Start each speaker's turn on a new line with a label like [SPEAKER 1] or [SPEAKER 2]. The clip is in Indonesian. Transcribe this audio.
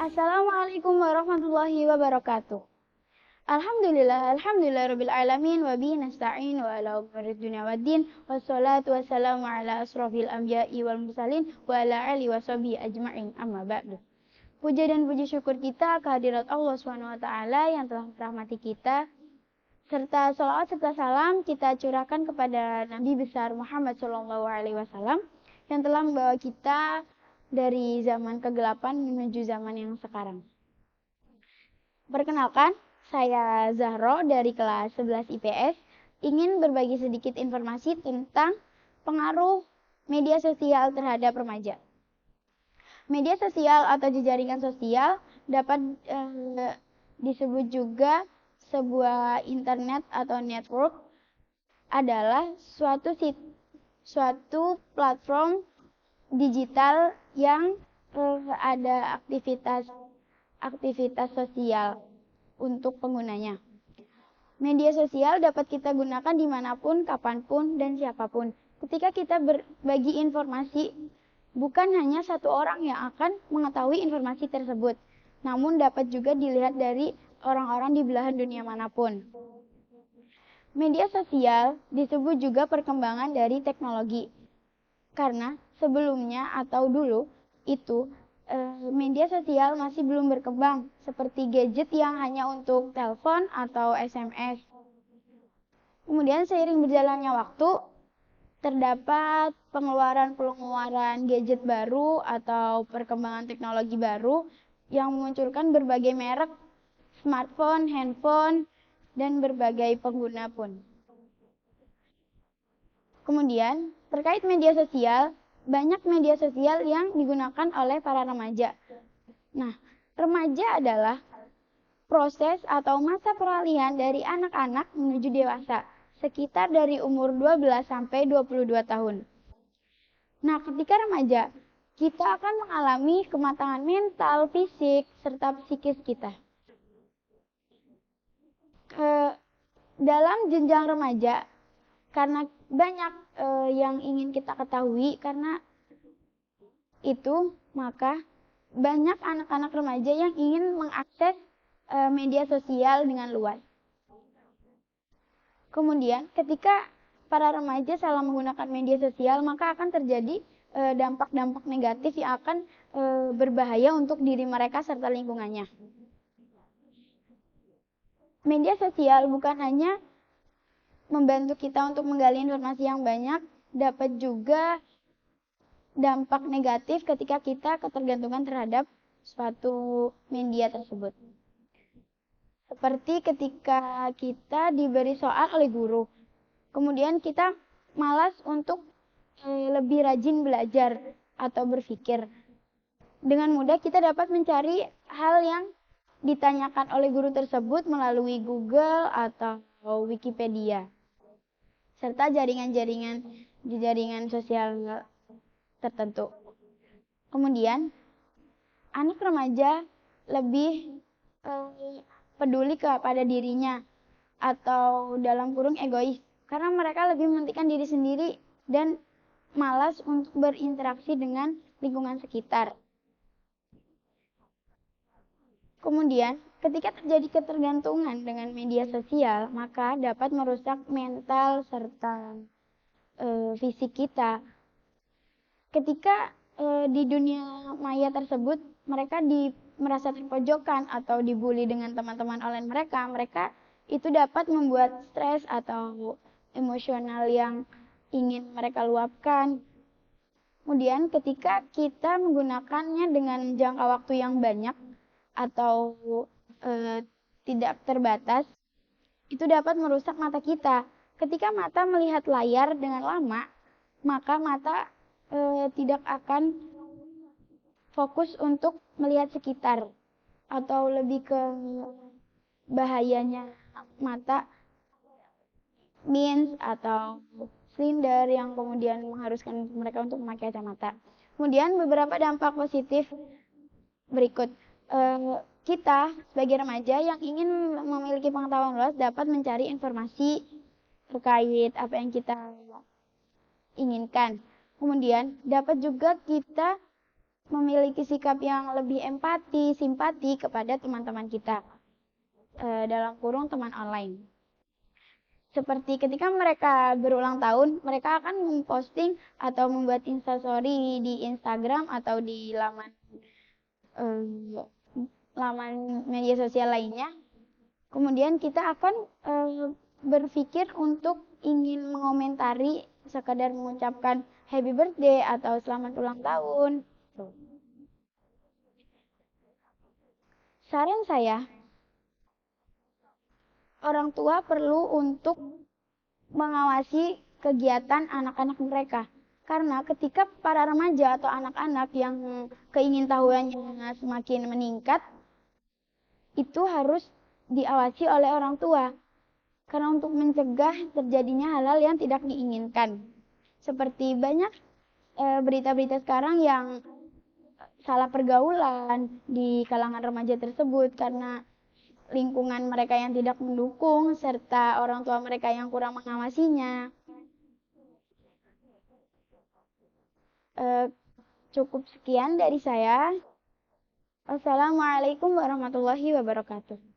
[SPEAKER 1] Assalamualaikum warahmatullahi wabarakatuh. Alhamdulillah rabbil alamin wa bihi nasta'in wa ala umuri dunya waddin wassalatu wassalamu ala asrofil anbiya'i wal mursalin wa ala alihi washabihi ajma'in amma ba'du. Puja dan puji syukur kita kehadirat Allah Subhanahu wa taala yang telah merahmati kita, serta salawat serta salam kita curahkan kepada Nabi besar Muhammad sallallahu alaihi wasallam yang telah membawa kita dari zaman kegelapan menuju zaman yang sekarang. Perkenalkan, saya Zahro dari kelas 11 IPS ingin berbagi sedikit informasi tentang pengaruh media sosial terhadap remaja. Media sosial atau jejaringan sosial dapat disebut juga sebuah internet atau network adalah suatu platform digital yang ada aktivitas sosial untuk penggunanya. Media sosial dapat kita gunakan dimanapun, kapanpun, dan siapapun. Ketika kita berbagi informasi, bukan hanya satu orang yang akan mengetahui informasi tersebut, namun dapat juga dilihat dari orang-orang di belahan dunia manapun. Media sosial disebut juga perkembangan dari teknologi. Karena sebelumnya atau dulu itu media sosial masih belum berkembang seperti gadget yang hanya untuk telepon atau SMS. Kemudian seiring berjalannya waktu terdapat pengeluaran gadget baru atau perkembangan teknologi baru yang memunculkan berbagai merek smartphone, handphone, dan berbagai pengguna pun. Kemudian, terkait media sosial, banyak media sosial yang digunakan oleh para remaja. Nah, remaja adalah proses atau masa peralihan dari anak-anak menuju dewasa, sekitar dari umur 12 sampai 22 tahun. Nah, ketika remaja, kita akan mengalami kematangan mental, fisik, serta psikis kita. Dalam jenjang remaja, karena banyak yang ingin kita ketahui, karena itu maka banyak anak-anak remaja yang ingin mengakses media sosial dengan luas. Kemudian ketika para remaja salah menggunakan media sosial, maka akan terjadi dampak-dampak negatif yang akan berbahaya untuk diri mereka serta lingkungannya. Media sosial bukan hanya membantu kita untuk menggali informasi yang banyak, dapat juga dampak negatif ketika kita ketergantungan terhadap suatu media tersebut. Seperti ketika kita diberi soal oleh guru, kemudian kita malas untuk lebih rajin belajar atau berpikir. Dengan mudah kita dapat mencari hal yang ditanyakan oleh guru tersebut melalui Google atau Wikipedia, serta jaringan sosial tertentu. Kemudian, anak remaja lebih peduli kepada dirinya atau dalam kurung egois, karena mereka lebih mementingkan diri sendiri dan malas untuk berinteraksi dengan lingkungan sekitar. Kemudian, ketika terjadi ketergantungan dengan media sosial, maka dapat merusak mental serta fisik kita. Ketika di dunia maya tersebut, mereka merasa terpojokkan atau dibully dengan teman-teman online mereka itu dapat membuat stres atau emosional yang ingin mereka luapkan. Kemudian ketika kita menggunakannya dengan jangka waktu yang banyak atau tidak terbatas, itu dapat merusak mata kita. Ketika mata melihat layar dengan lama, maka mata tidak akan fokus untuk melihat sekitar, atau lebih ke bahayanya mata lens atau silinder yang kemudian mengharuskan mereka untuk memakai kacamata. Kemudian beberapa dampak positif berikut. Kita sebagai remaja yang ingin memiliki pengetahuan luas dapat mencari informasi terkait apa yang kita inginkan. Kemudian dapat juga kita memiliki sikap yang lebih empati, simpati kepada teman-teman kita. Dalam kurung teman online. Seperti ketika mereka berulang tahun, mereka akan memposting atau membuat instastory di Instagram atau di laman media sosial lainnya. Kemudian kita akan berpikir untuk ingin mengomentari, sekadar mengucapkan happy birthday atau selamat ulang tahun. Saran saya, orang tua perlu untuk mengawasi kegiatan anak-anak mereka. Karena ketika para remaja atau anak-anak yang keingintahuannya semakin meningkat, itu harus diawasi oleh orang tua. Karena untuk mencegah terjadinya hal-hal yang tidak diinginkan. Seperti banyak berita-berita sekarang yang salah pergaulan di kalangan remaja tersebut karena lingkungan mereka yang tidak mendukung serta orang tua mereka yang kurang mengawasinya. Cukup sekian dari saya. Wassalamualaikum warahmatullahi wabarakatuh.